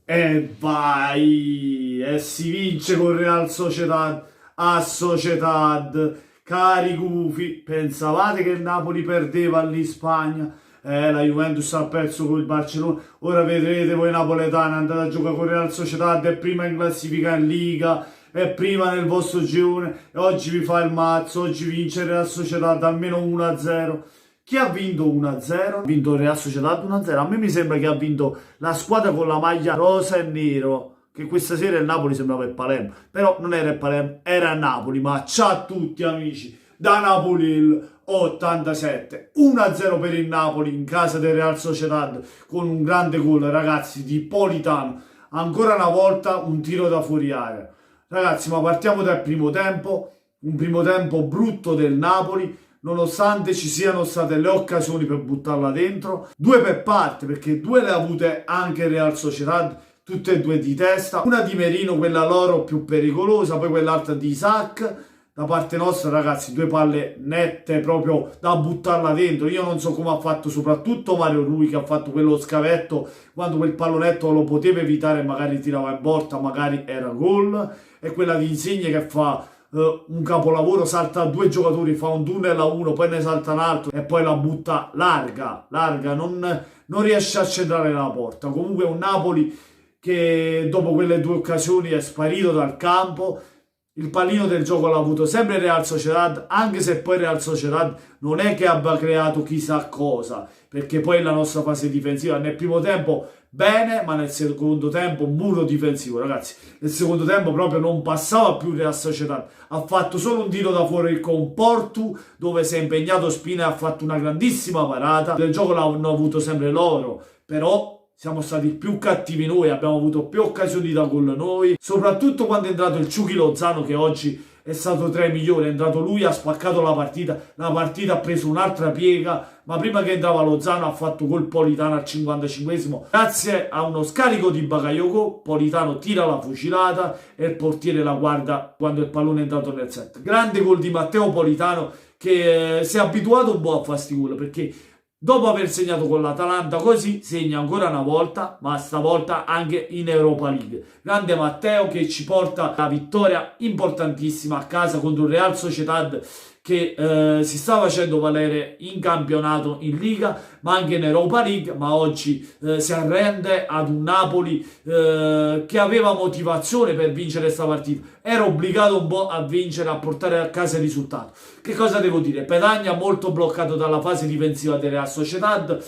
E vai! E si vince con Real Sociedad a Sociedad. Cari gufi, pensavate che il Napoli perdeva lì in Spagna? La Juventus ha perso con il Barcellona. Ora vedrete voi napoletani, andate a giocare con Real Sociedad, è prima in classifica in Liga, è prima nel vostro girone e oggi vi fa il mazzo, oggi vince Real Sociedad almeno 1-0. Chi ha vinto 1-0? Ha vinto il Real Sociedad 1-0. A me mi sembra che ha vinto la squadra con la maglia rosa e nero, che questa sera il Napoli sembrava il Palermo, però non era il Palermo, era il Napoli. Ma ciao a tutti amici, da Napoli il 87, 1-0 per il Napoli in casa del Real Sociedad con un grande gol, ragazzi, di Politano. Ancora una volta un tiro da fuori area. Ragazzi, ma partiamo dal primo tempo, un primo tempo brutto del Napoli, nonostante ci siano state le occasioni per buttarla dentro, due per parte, perché due le ha avute anche il Real Sociedad, tutte e due di testa, una di Merino, quella loro più pericolosa, poi quell'altra di Isaac. Da parte nostra, ragazzi, due palle nette proprio da buttarla dentro. Io non so come ha fatto soprattutto Mario Rui, che ha fatto quello scavetto quando quel pallonetto lo poteva evitare e magari tirava in porta, magari era gol. E quella di Insigne che fa un capolavoro, salta due giocatori, fa un tunnel a uno, poi ne salta un altro e poi la butta larga, non riesce a centrare la porta. Comunque un Napoli che dopo quelle due occasioni è sparito dal campo. Il pallino del gioco l'ha avuto sempre Real Sociedad, anche se poi Real Sociedad non è che abbia creato chissà cosa, perché poi la nostra fase difensiva nel primo tempo bene, ma nel secondo tempo un muro difensivo, ragazzi. Nel secondo tempo proprio non passava più Real Sociedad, ha fatto solo un tiro da fuori con Portu, dove si è impegnato Spina e ha fatto una grandissima parata. Del gioco l'hanno avuto sempre loro, però siamo stati più cattivi noi, abbiamo avuto più occasioni da gol noi, soprattutto quando è entrato il Ciuchi Lozano, che oggi è stato tra i migliori. È entrato lui, ha spaccato la partita ha preso un'altra piega, ma prima che entrava Lozano ha fatto gol Politano al 55esimo. Grazie a uno scarico di Bakayoko, Politano tira la fucilata e il portiere la guarda quando il pallone è entrato nel set. Grande gol di Matteo Politano, che si è abituato un po' a fare sti gol, perché dopo aver segnato con l'Atalanta, così segna ancora una volta, ma stavolta anche in Europa League. Grande Matteo, che ci porta la vittoria importantissima a casa contro il Real Sociedad, che si sta facendo valere in campionato, in Liga, ma anche in Europa League. Ma oggi si arrende ad un Napoli che aveva motivazione per vincere questa partita. Era obbligato un po' a vincere, a portare a casa il risultato. Che cosa devo dire? Petagna molto bloccato dalla fase difensiva del Real Sociedad,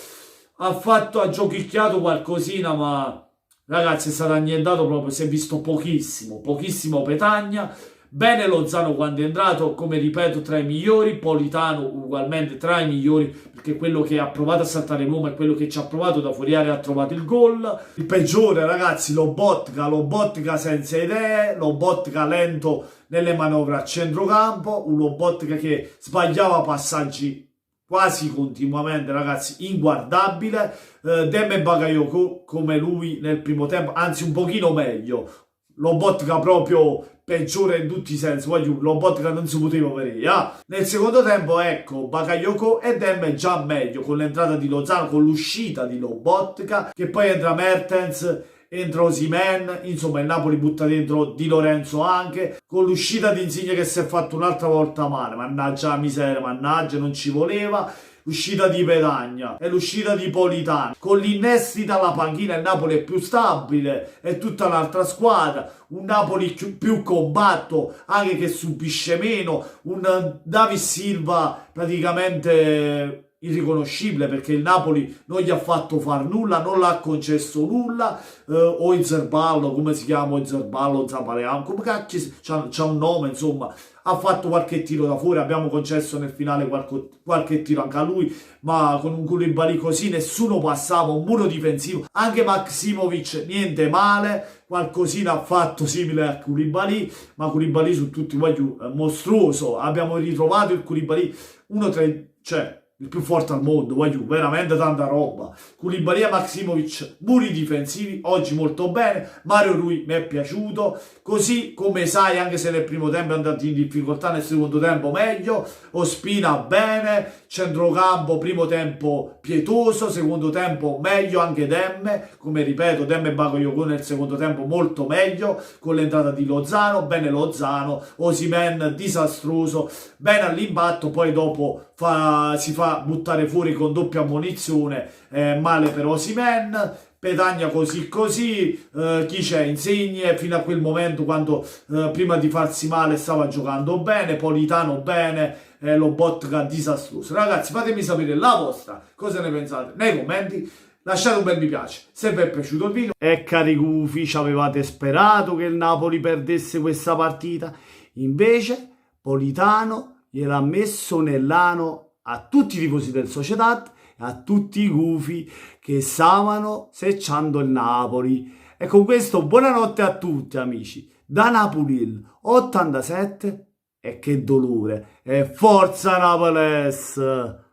ha giochicchiato qualcosina, ma ragazzi è stato annientato proprio, si è visto pochissimo Petagna. Bene Lozano quando è entrato, come ripeto, tra i migliori. Politano ugualmente tra i migliori, perché quello che ha provato a saltare l'uomo è quello che ci ha provato da fuori area, ha trovato il gol. Il peggiore, ragazzi, Lobotka senza idee, Lobotka lento nelle manovre a centrocampo, un Lobotka che sbagliava passaggi quasi continuamente, ragazzi, inguardabile. Demme Bakayoko come lui nel primo tempo, anzi un pochino meglio. Lobotka proprio peggiore in tutti i sensi, Lobotka non si poteva vedere. Nel secondo tempo, ecco, Bakayoko e Demme già meglio, con l'entrata di Lozano, con l'uscita di Lobotka, che poi entra Mertens, entra Osimhen, insomma il Napoli butta dentro Di Lorenzo anche, con l'uscita di Insigne che si è fatto un'altra volta male, mannaggia la miseria, mannaggia, non ci voleva. L'uscita di Petagna e l'uscita di Politano, con l'innesti dalla panchina il Napoli è più stabile, è tutta un'altra squadra, un Napoli più combatto, anche che subisce meno, un David Silva praticamente irriconoscibile, perché il Napoli non gli ha fatto far nulla, non l'ha concesso nulla. O Izerballo, come si chiama Izerballo, Zapaleano, come cacchio c'ha un nome, insomma, ha fatto qualche tiro da fuori, abbiamo concesso nel finale qualche tiro anche a lui, ma con un Koulibaly così nessuno passava, un muro difensivo. Anche Maksimovic niente male, qualcosina ha fatto simile a Koulibaly, ma Koulibaly su tutti mostruoso. Abbiamo ritrovato il Koulibaly, uno tra il più forte al mondo, voglio veramente tanta roba. Koulibaly e Maksimovic, muri difensivi, oggi molto bene. Mario Rui mi è piaciuto, così come sai, anche se nel primo tempo è andato in difficoltà, nel secondo tempo meglio. Ospina bene, centrocampo, primo tempo pietoso, secondo tempo meglio anche Demme, come ripeto, Demme e Bakayoko nel secondo tempo molto meglio, con l'entrata di Lozano, bene Lozano, Osimhen disastroso, bene all'impatto, poi dopo si fa buttare fuori con doppia ammonizione, male per Osimhen. Petagna così così, chi c'è? Insigne fino a quel momento quando prima di farsi male stava giocando bene, Politano bene, Lobotka disastroso. Ragazzi, fatemi sapere la vostra, cosa ne pensate nei commenti, lasciate un bel mi piace se vi è piaciuto il video. E cari gufi, ci avevate sperato che il Napoli perdesse questa partita, invece Politano gliel'ha messo nell'ano a tutti i tifosi del Sociedad, a tutti i gufi che stavano secciando il Napoli. E con questo buonanotte a tutti amici, da Napoli 87, e che dolore, e forza Napoles!